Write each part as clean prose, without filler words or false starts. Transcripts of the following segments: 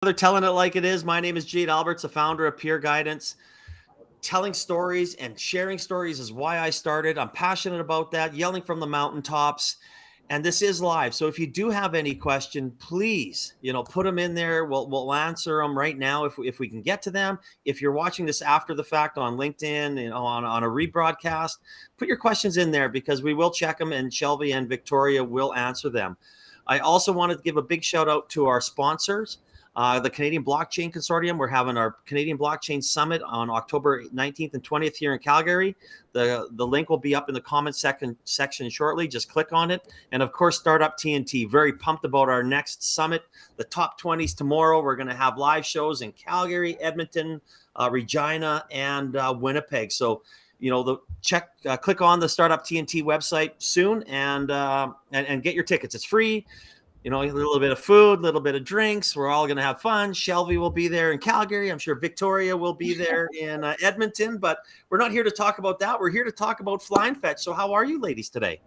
They're telling it like it is. My name is Jade Alberts, the founder of Peer Guidance. Telling stories and sharing stories is why I started. I'm passionate about that, yelling from the mountaintops. And this is live. So if you do have any question, please, put them in there. We'll answer them right now if we can get to them. If you're watching this after the fact on LinkedIn and on a rebroadcast, put your questions in there because we will check them and Shelvie and Victoria will answer them. I also wanted to give a big shout out to our sponsors. The Canadian Blockchain Consortium. We're having our Canadian Blockchain Summit on October 19th and 20th here in Calgary. The link will be up in the comment section shortly. Just click on it. And of course, Startup TNT. Very pumped about our next summit. The top 20s tomorrow. We're going to have live shows in Calgary, Edmonton, Regina, and Winnipeg. So, click on the Startup TNT website soon and get your tickets. It's free. A little bit of food, a little bit of drinks. We're all going to have fun. Shelvie will be there in Calgary. I'm sure Victoria will be there in Edmonton, but we're not here to talk about that. We're here to talk about Flying Fetch. So how are you ladies today?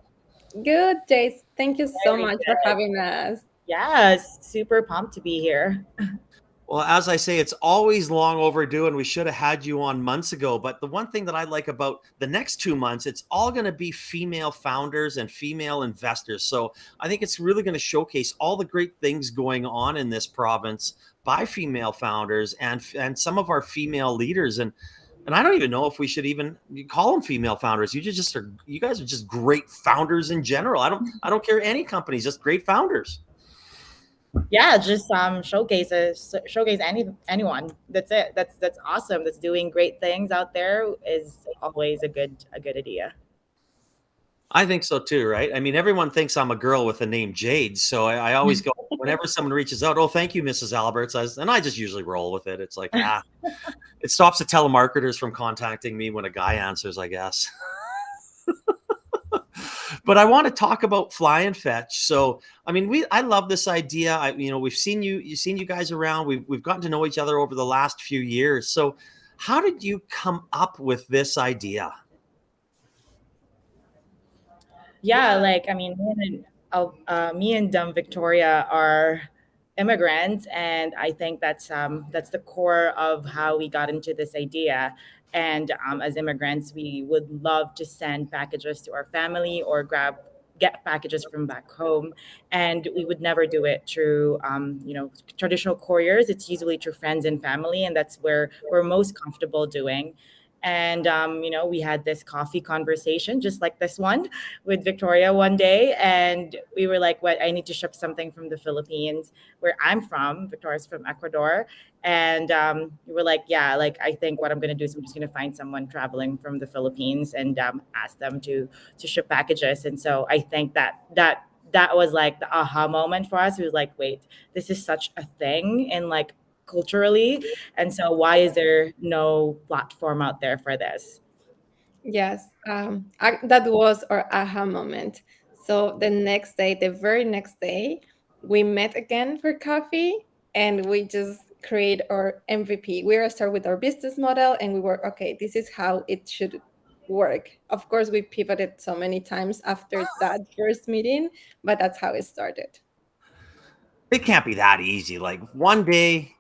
Good, Jace. Thank you so much for having us. Yes, super pumped to be here. Well, as I say, it's always long overdue, and we should have had you on months ago. But the one thing that I like about the next 2 months, it's all going to be female founders and female investors. So I think it's really going to showcase all the great things going on in this province by female founders and some of our female leaders. And I don't even know if we should even call them female founders. You guys are just great founders in general. I don't care any companies, just great founders. Yeah, just showcase anyone. That's it. That's awesome. That's doing great things out there is always a good idea. I think so too, right? I mean, everyone thinks I'm a girl with the name Jade, so I always go whenever someone reaches out. Oh, thank you, Mrs. Alberts, and I just usually roll with it. It's like it stops the telemarketers from contacting me when a guy answers, I guess. But I want to talk about Fly and Fetch. So, I mean, I love this idea. We've seen you guys around. We've gotten to know each other over the last few years. So, how did you come up with this idea? Yeah, me and Victoria are immigrants, and I think that's the core of how we got into this idea. And as immigrants, we would love to send packages to our family or get packages from back home, and we would never do it through traditional couriers. It's usually through friends and family, and that's where we're most comfortable doing. And we had this coffee conversation just like this one with Victoria one day, and we were like, what, I need to ship something from the Philippines, where I'm from. Victoria's from Ecuador. And we were like, yeah, like, I think what I'm going to do is I'm just going to find someone traveling from the Philippines and ask them to ship packages. And so I think that was like the aha moment for us. We was like, wait, this is such a thing, and like culturally, and so why is there no platform out there for this? Yes, that was our aha moment. So the very next day, we met again for coffee, and we just create our MVP. We start with our business model, and we were okay. This is how it should work. Of course, we pivoted so many times after that first meeting, but that's how it started. It can't be that easy. Like one day,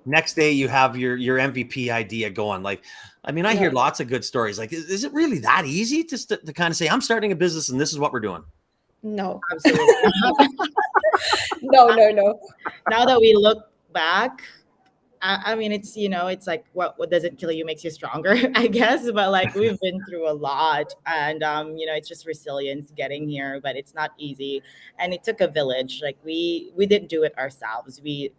next day you have your MVP idea going. Like, I mean, I hear lots of good stories. Like, is it really that easy just to kind of say, I'm starting a business and this is what we're doing? No, Absolutely. no. Now that we look back, I mean, it's like what doesn't kill you makes you stronger, I guess. But like we've been through a lot, and it's just resilience getting here. But it's not easy, and it took a village. Like we didn't do it ourselves. We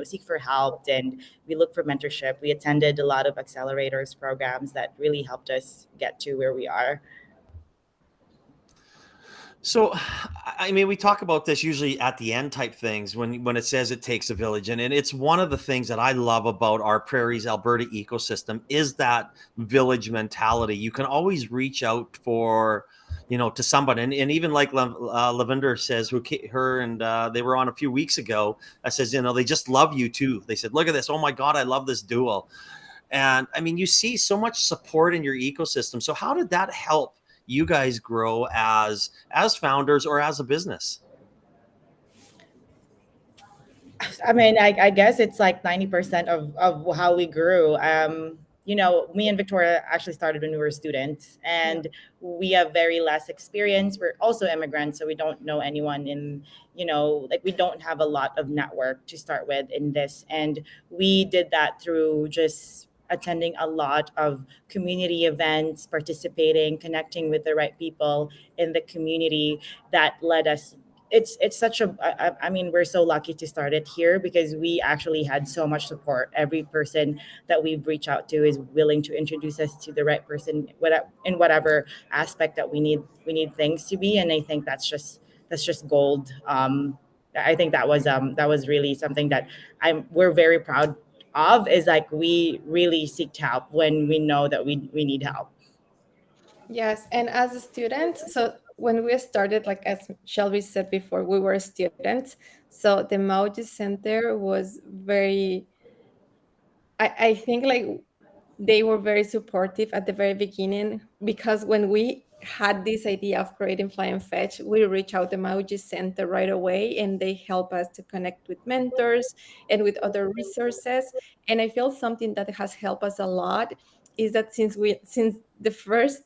seek for help, and we look for mentorship. We attended a lot of accelerators programs that really helped us get to where we are. So, I mean, we talk about this usually at the end type things when it says it takes a village, and it's one of the things that I love about our Prairies Alberta ecosystem is that village mentality. You can always reach out to someone, and even like Lavender says, her and they were on a few weeks ago. I says, they just love you too. They said, look at this. Oh my God, I love this duo. And I mean, you see so much support in your ecosystem. So how did that help you guys grow as founders or as a business? I mean, I guess it's like 90% of how we grew. Me and Victoria actually started when we were students, Yeah. and we have very less experience. We're also immigrants, so we don't know anyone like we don't have a lot of network to start with in this. And we did that through just attending a lot of community events, participating, connecting with the right people in the community that led us. It's such a I mean, we're so lucky to start it here because we actually had so much support. Every person that we've reached out to is willing to introduce us to the right person, in whatever aspect that we need things to be. And I think that's just gold. I think that was really something that we're very proud of, is like we really seek help when we know that we need help. Yes, and as a student, so when we started, like as Shelby said before, we were students. So the Emoji Center was very, I think like they were very supportive at the very beginning, because when we had this idea of creating Fly and Fetch, we reached out the Emoji Center right away, and they help us to connect with mentors and with other resources. And I feel something that has helped us a lot is that since the first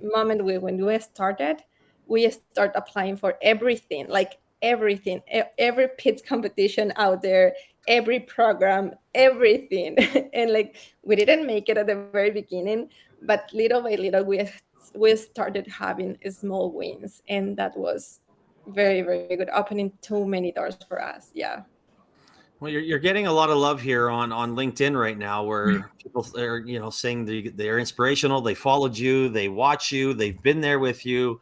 moment when we started, we start applying for everything, like everything, every pitch competition out there, every program, everything. And like we didn't make it at the very beginning, but little by little we started having small wins, and that was very, very good, opening too many doors for us. Yeah. Well, you're getting a lot of love here on LinkedIn right now, where people are saying they're inspirational. They followed you, they watch you, they've been there with you.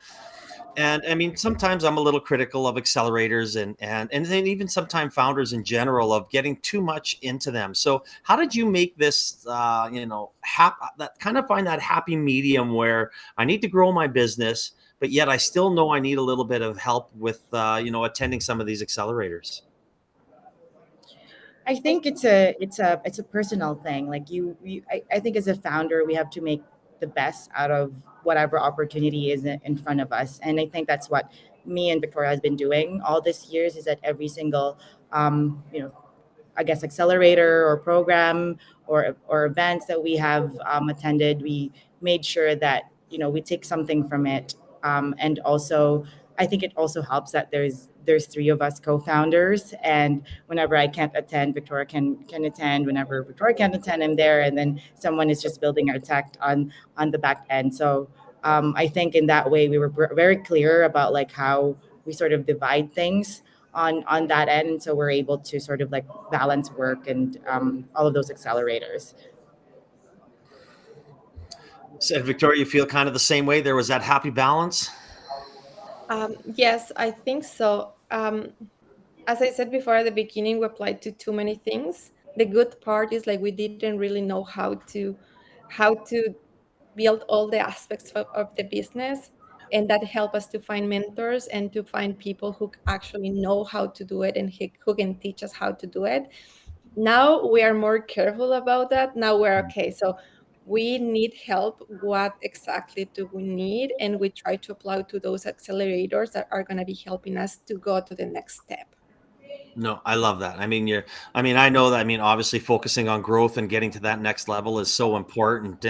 And I mean, sometimes I'm a little critical of accelerators and then even sometimes founders in general of getting too much into them. So how did you make this, that kind of find that happy medium where I need to grow my business, but yet I still know I need a little bit of help with, attending some of these accelerators? I think it's a personal thing. Like I think as a founder, we have to make the best out of whatever opportunity is in front of us, and I think that's what me and Victoria has been doing all these years. Is that every single um, you know I guess accelerator or program or events that we have attended, we made sure that we take something from it, and also I think it also helps that there's three of us co-founders, and whenever I can't attend, Victoria can attend. Whenever Victoria can't attend, I'm there, and then someone is just building our tech on the back end. So I think in that way we were very clear about like how we sort of divide things on that end, so we're able to sort of like balance work and all of those accelerators. Said Victoria, you feel kind of the same way. There was that happy balance. Yes, I think so. As I said before at the beginning, we applied to too many things. The good part is like we didn't really know how to build all the aspects of the business, and that helped us to find mentors and to find people who actually know how to do it and who can teach us how to do it. Now we are more careful about that. Now we're okay. So we need help. What exactly do we need? And we try to apply to those accelerators that are going to be helping us to go to the next step. No, I love that. I know that. I mean, obviously focusing on growth and getting to that next level is so important.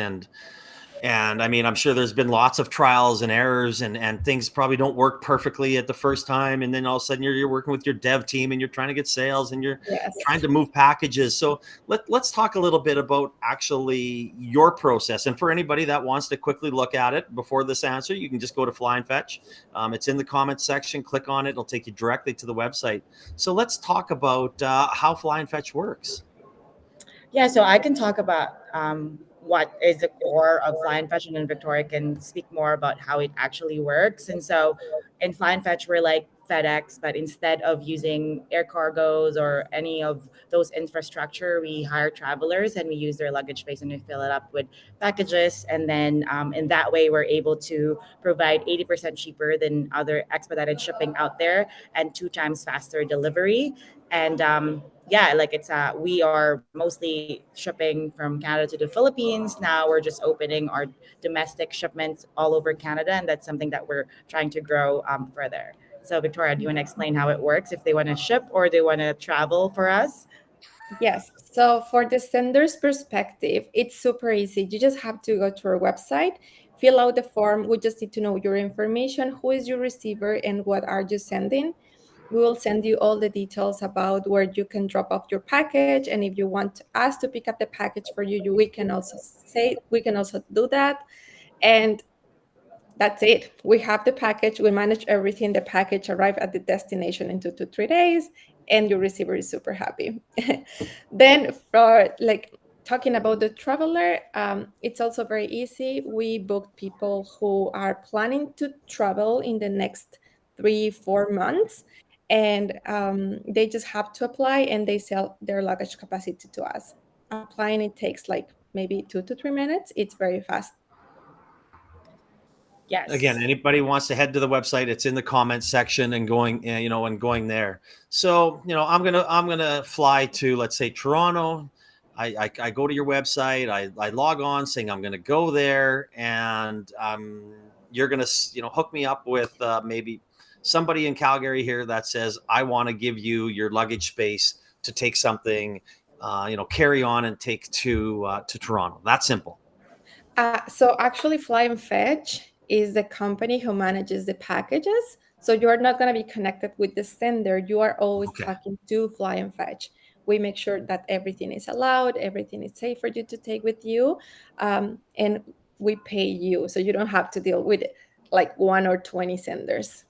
And I mean, I'm sure there's been lots of trials and errors and things probably don't work perfectly at the first time. And then all of a sudden you're working with your dev team and you're trying to get sales and you're trying Yes. to move packages. So let's talk a little bit about actually your process. And for anybody that wants to quickly look at it before this answer, you can just go to Fly and Fetch. It's in the comments section. Click on it. It'll take you directly to the website. So let's talk about how Fly and Fetch works. Yeah, so I can talk about what is the core of Fly and Fetch, and then Victoria can speak more about how it actually works. And so in Fly and Fetch, we're like FedEx, but instead of using air cargos or any of those infrastructure, we hire travelers and we use their luggage space and we fill it up with packages. And then in that way, we're able to provide 80% cheaper than other expedited shipping out there and two times faster delivery. And yeah, like we are mostly shipping from Canada to the Philippines. Now we're just opening our domestic shipments all over Canada, and that's something that we're trying to grow further. So Victoria, do you want to explain how it works if they want to ship or they want to travel for us? Yes. So for the sender's perspective, it's super easy. You just have to go to our website, fill out the form. We just need to know your information, who is your receiver, and what are you sending. We will send you all the details about where you can drop off your package. And if you want us to pick up the package for you, we can also do that. And that's it. We have the package. We manage everything. The package arrives at the destination in 2 to 3 days, and your receiver is super happy. Then, for like talking about the traveler, it's also very easy. We booked people who are planning to travel in the next 3-4 months, and they just have to apply, and they sell their luggage capacity to us. Applying it takes like maybe 2 to 3 minutes. It's very fast. Again, Yes. anybody wants to head to the website, it's in the comments section, and going, and going there. So, I'm gonna fly to, let's say, Toronto. I go to your website. I log on saying I'm gonna go there, and you're gonna hook me up with maybe somebody in Calgary here that says I want to give you your luggage space to take something, carry on and take to Toronto. That's simple. So actually, Fly and Fetch is the company who manages the packages. So you're not going to be connected with the sender. You are always Okay. talking to Fly and Fetch. We make sure that everything is allowed, everything is safe for you to take with you, and we pay you, so you don't have to deal with like 1 or 20 senders.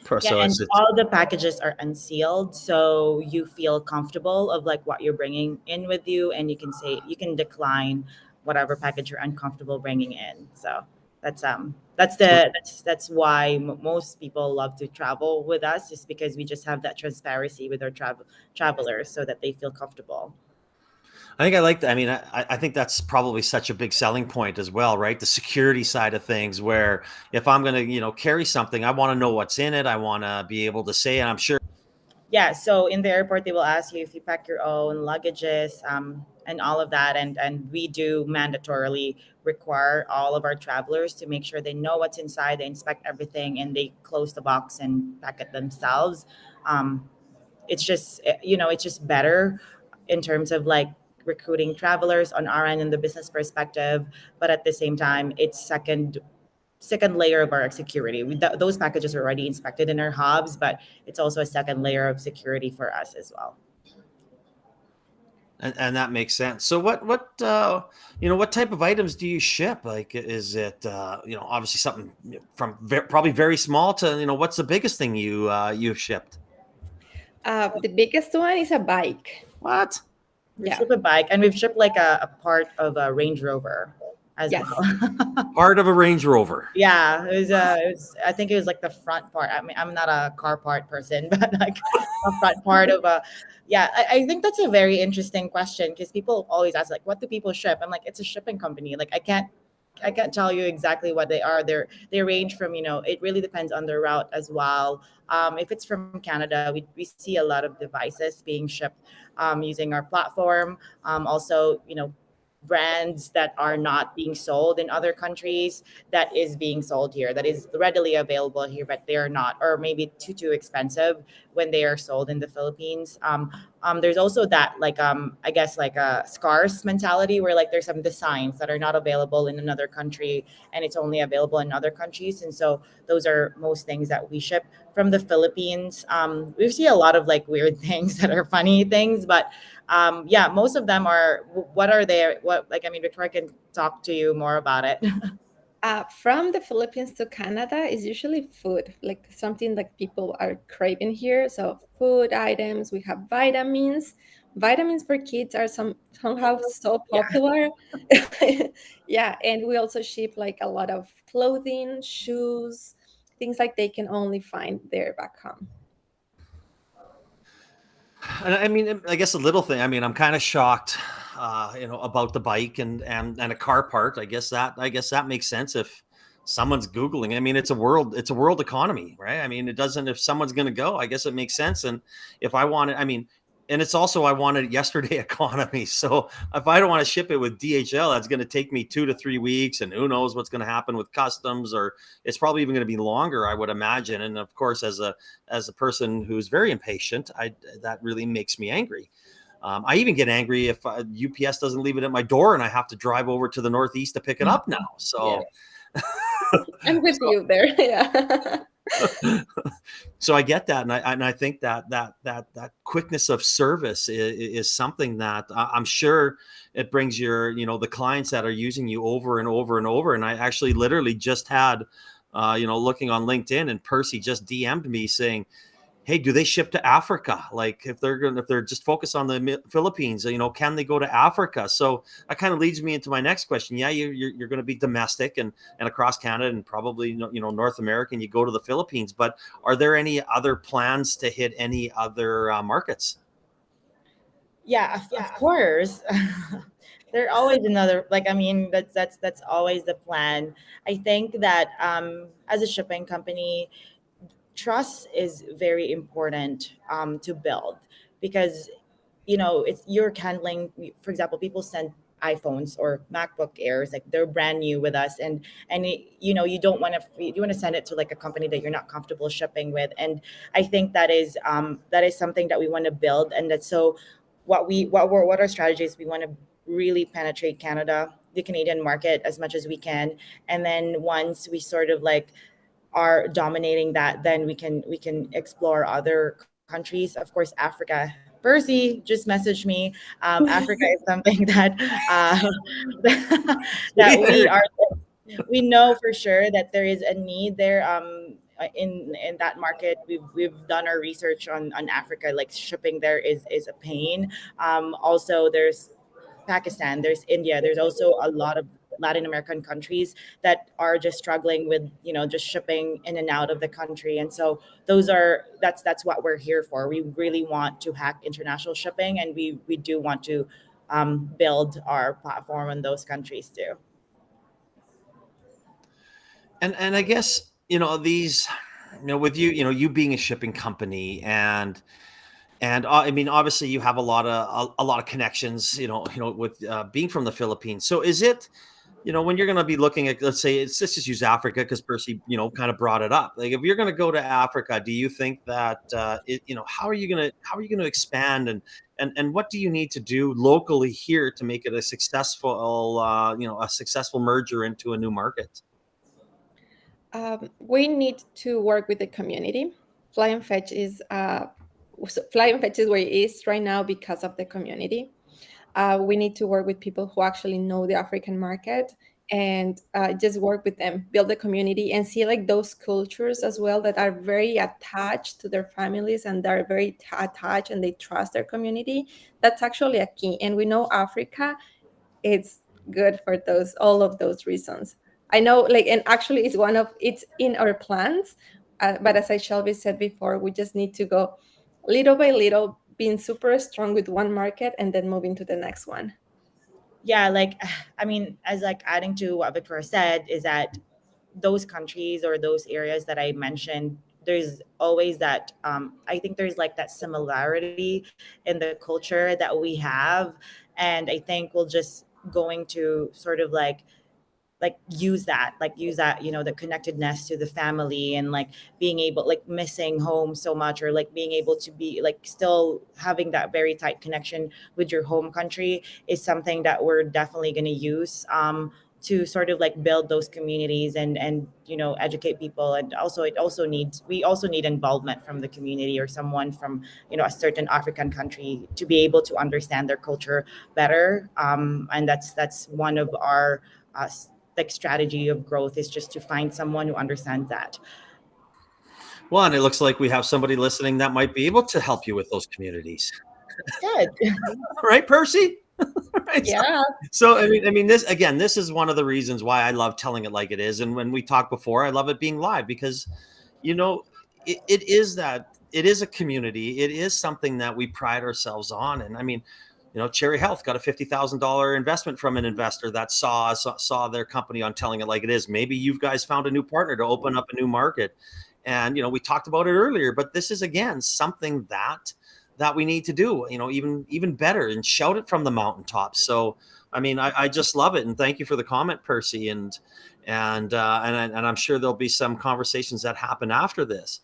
Yeah, So and it's all the packages are unsealed, so you feel comfortable of like what you're bringing in with you, and you can decline whatever package you're uncomfortable bringing in. So so that's why most people love to travel with us, just because we just have that transparency with our travelers, so that they feel comfortable. I think I like that. I mean, I think that's probably such a big selling point as well, right? The security side of things, where if I'm going to, carry something, I want to know what's in it. I want to be able to say, and I'm sure. Yeah, so in the airport they will ask you if you pack your own luggages, and all of that, and we do mandatorily require all of our travelers to make sure they know what's inside. They inspect everything and they close the box and pack it themselves. um, it's just it's just better in terms of like recruiting travelers on our end in the business perspective, but at the same time it's second layer of our security. Those packages are already inspected in our hubs, but it's also a second layer of security for us as well. And that makes sense. So what type of items do you ship? Like, is it obviously something from probably very small to what's the biggest thing you've shipped? The biggest one is a bike. What? We Yeah. ship a bike, and we've shipped like a part of a Range Rover as Yes. well. Part of a Range Rover. Yeah, it was. I think it was like the front part. I mean, I'm not a car part person, but like a front part of a. Yeah, I think that's a very interesting question, because people always ask like, "What do people ship?" I'm like, "It's a shipping company. Like, I can't tell you exactly what they are. They range from, it really depends on the route as well. If it's from Canada, we see a lot of devices being shipped using our platform. Also, brands that are not being sold in other countries, that is being sold here, that is readily available here, but they are not, or maybe too expensive when they are sold in the Philippines. There's also that, like, I guess, like a scarce mentality, where like there's some designs that are not available in another country and it's only available in other countries, and so those are most things that we ship from the Philippines. We see a lot of like weird things that are funny things, but yeah, most of them are. What are they? What, like, I mean, Victoria can talk to you more about it. From the Philippines to Canada is usually food, like something like people are craving here. So food items, we have vitamins. Vitamins for kids are somehow so Yeah. popular. Yeah, and we also ship like a lot of clothing, shoes, things like they can only find there back home. And I mean, I guess a little thing. I mean, I'm kind of shocked, about the bike and a car part. I guess that makes sense if someone's Googling. I mean, it's a world economy, right? I mean, it doesn't. If someone's going to go, I guess it makes sense. And if I want it, I mean, And it's also, I wanted yesterday economy. So if I don't want to ship it with DHL, that's going to take me 2 to 3 weeks, and who knows what's going to happen with customs, or it's probably even going to be longer, I would imagine. And of course, as a person who's very impatient, that really makes me angry. I even get angry if UPS doesn't leave it at my door and I have to drive over to the Northeast to pick it up now. Yeah, So, I'm with so you there. Yeah. so I get that, and I think that quickness of service is something that I'm sure it brings the clients that are using you over and over and over. And I actually literally just had, looking on LinkedIn, and Percy just DM'd me saying, hey, do they ship to Africa? Like if they're just focused on the Philippines, can they go to Africa? So that kind of leads me into my next question. Yeah, you're going to be domestic and across Canada, and probably North America, and you go to the Philippines. But are there any other plans to hit any other markets? Yeah, of course. There always another, like, I mean, that's always the plan. I think that as a shipping company, trust is very important to build, because it's you're handling, for example, people send iPhones or MacBook Airs, like they're brand new with us, and you want to send it to like a company that you're not comfortable shipping with. And I think that is something that we want to build. And that's so what our strategies, we want to really penetrate Canada, the Canadian market, as much as we can. And then once we sort of like are dominating that, then we can explore other countries. Of course, Africa. Percy just messaged me. Africa is something that that we know for sure that there is a need there. In that market, we've done our research on Africa. Like shipping there is a pain. Also, there's Pakistan, there's India, there's also a lot of Latin American countries that are just struggling with, just shipping in and out of the country. And so that's what we're here for. We really want to hack international shipping, and we do want to build our platform in those countries too. And I guess these, with you being a shipping company, and I mean, obviously you have a lot of connections, with being from the Philippines. So is it, when you're going to be looking at, let's say, let's just use Africa, because Percy, kind of brought it up. Like, if you're going to go to Africa, do you think that, how are you going to expand, and what do you need to do locally here to make it a successful merger into a new market? We need to work with the community. Fly and Fetch is Fly and Fetch is where it is right now because of the community. We need to work with people who actually know the African market, and just work with them, build the community, and see like those cultures as well that are very attached to their families, and they're very attached and they trust their community. That's actually a key. And we know Africa, it's good for all of those reasons. I know, like, and actually it's in our plans. But as I Shelby said before, we just need to go little by little, being super strong with one market and then moving to the next one. Yeah, like, I mean, as like adding to what Victoria said, is that those countries or those areas that I mentioned, there's always that, I think there's like that similarity in the culture that we have. And I think we'll just going to sort of like use that, the connectedness to the family, and like being able, like missing home so much, or like being able to be like still having that very tight connection with your home country, is something that we're definitely going to use to sort of like build those communities, and educate people. And also we also need involvement from the community, or someone from a certain African country, to be able to understand their culture better. And that's one of our uh, like strategy of growth, is just to find someone who understands that. Well, and it looks like we have somebody listening that might be able to help you with those communities. Good. Right, Percy? Right. So, Yeah. so I mean, this is one of the reasons why I love telling it like it is. And when we talked before, I love it being live, because, you know, it is a community. It is something that we pride ourselves on. And I mean, Cherry Health got a $50,000 investment from an investor that saw their company on telling it like it is. Maybe you guys found a new partner to open up a new market. And, we talked about it earlier, but this is, again, something that that we need to do, even better, and shout it from the mountaintops. So, I mean, I just love it, and thank you for the comment, Percy, and I'm sure there'll be some conversations that happen after this.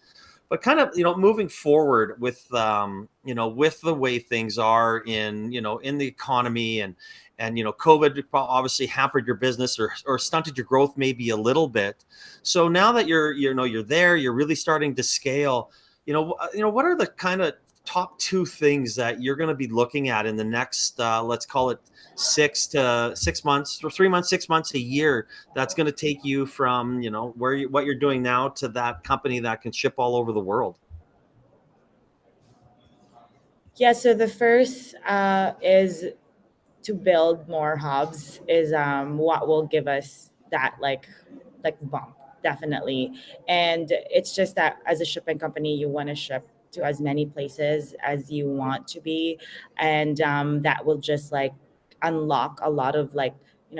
But kind of, moving forward with the way things are in the economy, and COVID obviously hampered your business, or stunted your growth maybe a little bit. So now that you're there, you're really starting to scale. What are the kind of top two things that you're going to be looking at in the next, let's call it 6 months, or 3 months, 6 months, a year, that's going to take you from what you're doing now to that company that can ship all over the world? Yeah, so the first is to build more hubs is what will give us that like bump, definitely. And it's just that as a shipping company, you want to ship to as many places as you want to be, and that will just like unlock a lot of like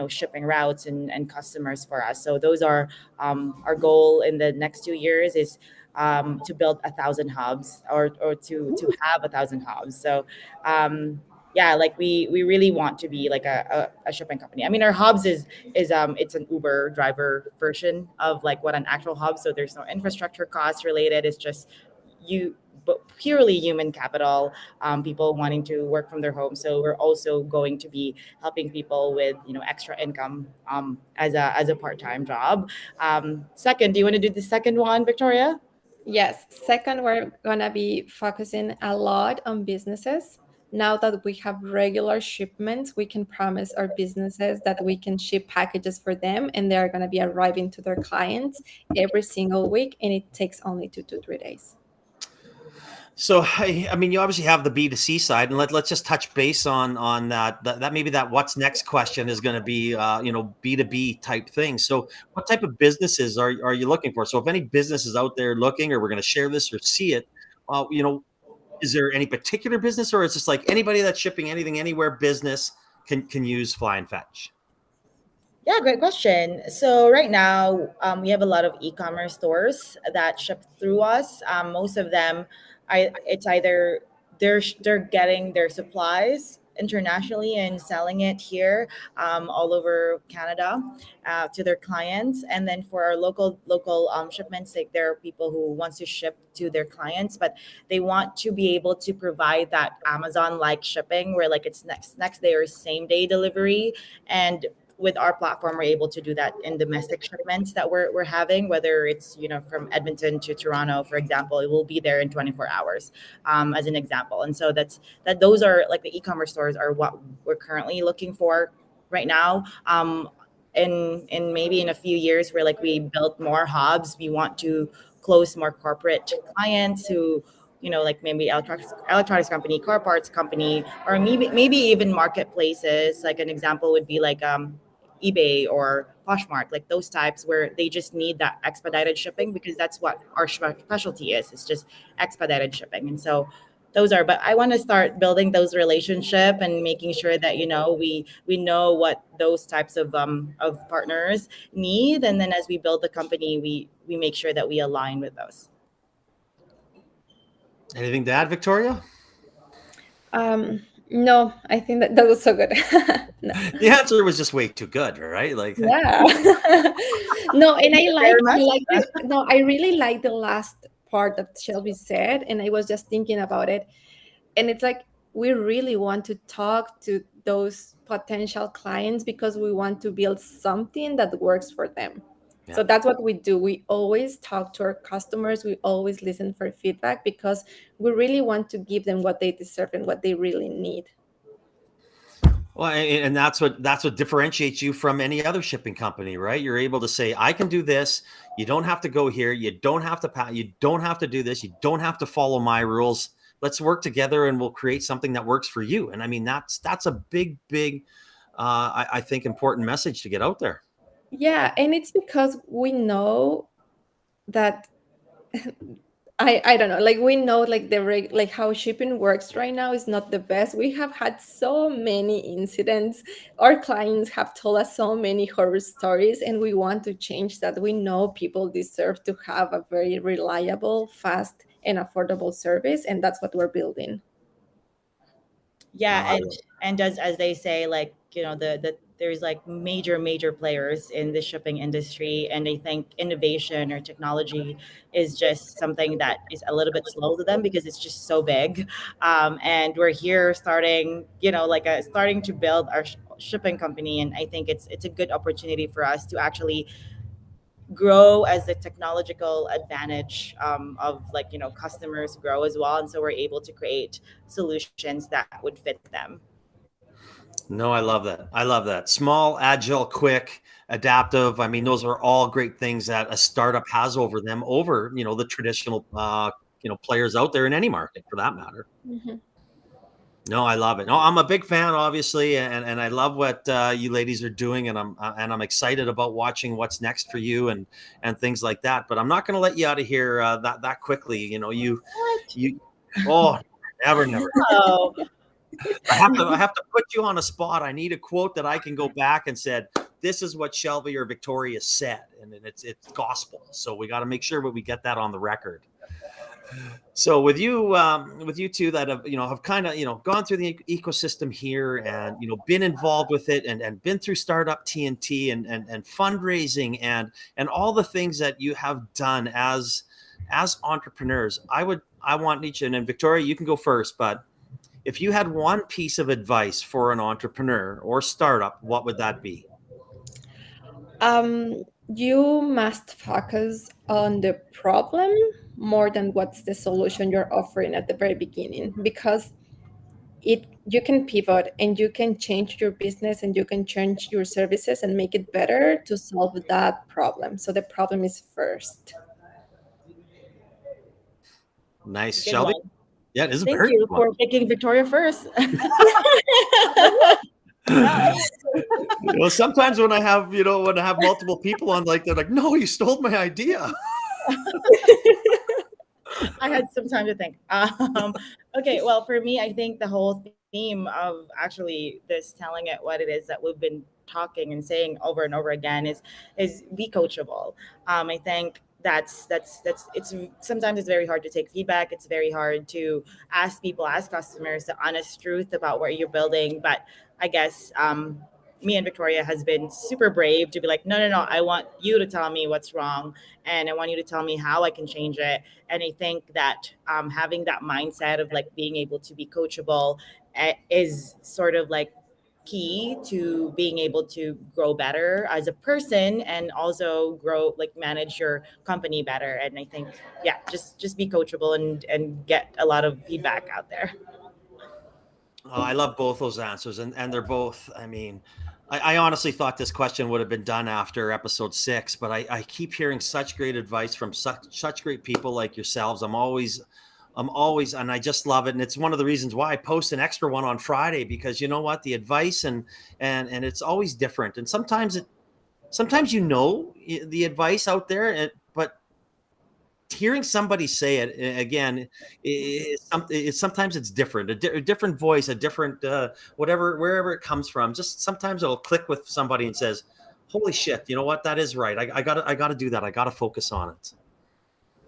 shipping routes and customers for us. So those are our goal in the next 2 years is to build 1,000 hubs, or to have 1,000 hubs. So yeah, like we really want to be like a shipping company. I mean, our hubs is it's an Uber driver version of like what an actual hub. So there's no infrastructure costs related. It's just you, but purely human capital, people wanting to work from their home. So we're also going to be helping people with extra income as a part-time job. Second, do you want to do the second one, Victoria? Yes. Second, we're gonna be focusing a lot on businesses. Now that we have regular shipments, we can promise our businesses that we can ship packages for them, and they're gonna be arriving to their clients every single week, and it takes only 2 to 3 days. So, I mean, you obviously have the B2C side, and let's just touch base on that maybe that what's next question is going to be B2B type thing. So, what type of businesses are you looking for? So, if any businesses out there looking, or we're going to share this or see it, uh, you know, is there any particular business, or is just like anybody that's shipping anything anywhere business can use Fly and Fetch? Yeah, great question. So right now, we have a lot of e-commerce stores that ship through us. Most of them, it's either they're getting their supplies internationally and selling it here, all over Canada, to their clients. And then for our local shipments, like there are people who wants to ship to their clients, but they want to be able to provide that Amazon like shipping, where like it's next day or same day delivery. And with our platform, we're able to do that in domestic shipments that we're having, whether it's from Edmonton to Toronto, for example. It will be there in 24 hours, as an example. And so those are like the e-commerce stores are what we're currently looking for right now. In maybe in a few years, where like we built more hubs, we want to close more corporate clients who like maybe electronics company, car parts company, or maybe even marketplaces. Like an example would be like eBay or Poshmark, like those types where they just need that expedited shipping, because that's what our specialty is. It's just expedited shipping. And so those are, but I want to start building those relationship and making sure that we know what those types of partners need, and then as we build the company, we make sure that we align with those. Anything to add, Victoria? No, I think that was so good. No. The answer was just way too good, right? Like, Yeah. No, and Thank you very much. I really like the last part that Shelby said, and I was just thinking about it. And it's like we really want to talk to those potential clients because we want to build something that works for them. yeah. So that's what we do. We always talk to our customers. We always listen for feedback because we really want to give them what they deserve and what they really need. Well, and that's what differentiates you from any other shipping company, right? You're able to say, "I can do this. You don't have to go here. You don't have to you don't have to do this. You don't have to follow my rules. Let's work together, and we'll create something that works for you." And I mean, that's a big, I think, important message to get out there. Yeah, and it's because we know that I don't know, like we know like like how shipping works right now is not the best. We have had so many incidents. Our clients have told us so many horror stories, and we want to change that. We know people deserve to have a very reliable, fast, and affordable service, and that's what we're building. Yeah, I and as they say, like, the there's like major players in the shipping industry, and I think innovation or technology is just something that is a little bit slow to them because it's just so big. And we're here starting, like starting to build our shipping company, and I think it's a good opportunity for us to actually grow as the technological advantage, of, like, customers grow as well, and so we're able to create solutions that would fit them. No, I love that. I love that. Small, agile, quick, adaptive. I mean, those are all great things that a startup has over them, over, the traditional, players out there in any market for that matter. Mhm. No, I love it. No, I'm a big fan, obviously, and I love what you ladies are doing, and I'm excited about watching what's next for you and things like that. But I'm not going to let you out of here that quickly. What? You, oh, never, never. Oh, I have to put you on a spot. I need a quote that I can go back and said, this is what Shelvie or Victoria said, and it's gospel. So we got to make sure that we get that on the record. So with you two that have kind of gone through the ecosystem here, and been involved with it, and been through startup TNT, and fundraising, and all the things that you have done as entrepreneurs. I want each, and then Victoria, you can go first, but if you had one piece of advice for an entrepreneur or startup, what would that be? You must focus on the problem more than what's the solution you're offering at the very beginning, because you can pivot and you can change your business and you can change your services and make it better to solve that problem. So the problem is first. Nice, good Shelby. one. Yeah, it is a Thank very good you one. for picking Victoria first. Sometimes when I have multiple people on, like, they're like, no, you stole my idea. I had some time to think. Okay, well, for me, I think the whole theme of actually this telling it what it is that we've been talking and saying over and over again is be coachable. I think that's it's sometimes it's very hard to take feedback. It's very hard to ask customers the honest truth about what you're building. But I guess, me and Victoria has been super brave to be like, no, I want you to tell me what's wrong, and I want you to tell me how I can change it. And I think that, having that mindset of like being able to be coachable, is sort of like key to being able to grow better as a person, and also grow, like, manage your company better. And I think, yeah, just be coachable and get a lot of feedback out there. Oh, I love both those answers, and they're both. I mean, I honestly thought this question would have been done after episode 6, but I keep hearing such great advice from such great people like yourselves. I'm always, and I just love it, and it's one of the reasons why I post an extra one on Friday, because you know what, the advice and it's always different, and sometimes the advice out there, but hearing somebody say it again sometimes it's different, a different voice, a different whatever, wherever it comes from. Just sometimes it'll click with somebody and says, holy shit, you know what, that is right. I gotta do that. I gotta focus on it.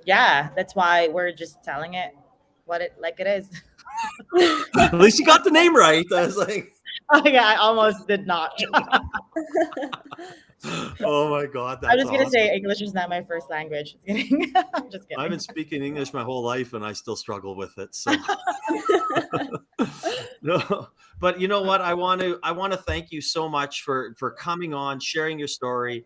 Yeah, that's why we're just telling it what it like it is. At least you got the name right. I was like, Oh yeah, I almost did not. oh my god, I'm that's just gonna awesome. say English is not my first language. Just kidding. I'm just I've been kidding. speaking English my whole life and I still struggle with it, so no, but you know what? I want to thank you so much for coming on, sharing your story,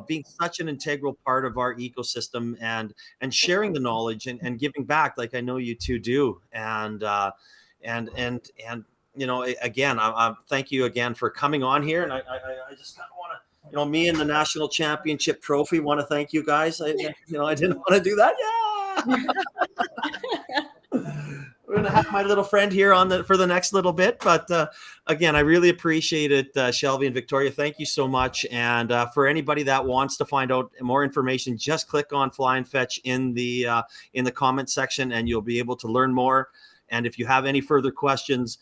being such an integral part of our ecosystem, and sharing the knowledge, and giving back, like I know you two do. And again, I thank you again for coming on here, and I just kind of want to. Me and the national championship trophy want to thank you guys. I didn't want to do that. Yeah. We're gonna have my little friend here for the next little bit, but again, I really appreciate it, Shelvie and Victoria. Thank you so much. And for anybody that wants to find out more information, just click on Fly and Fetch in the comment section, and you'll be able to learn more. And if you have any further questions,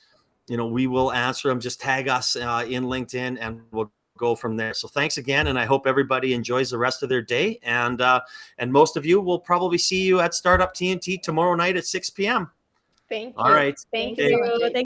we will answer them. Just tag us in LinkedIn, and we'll go from there. So thanks again, and I hope everybody enjoys the rest of their day. And most of you will probably see you at Startup TNT tomorrow night at 6 p.m. Thank All you. right. Thank Thank you so much, you. Jake. Thank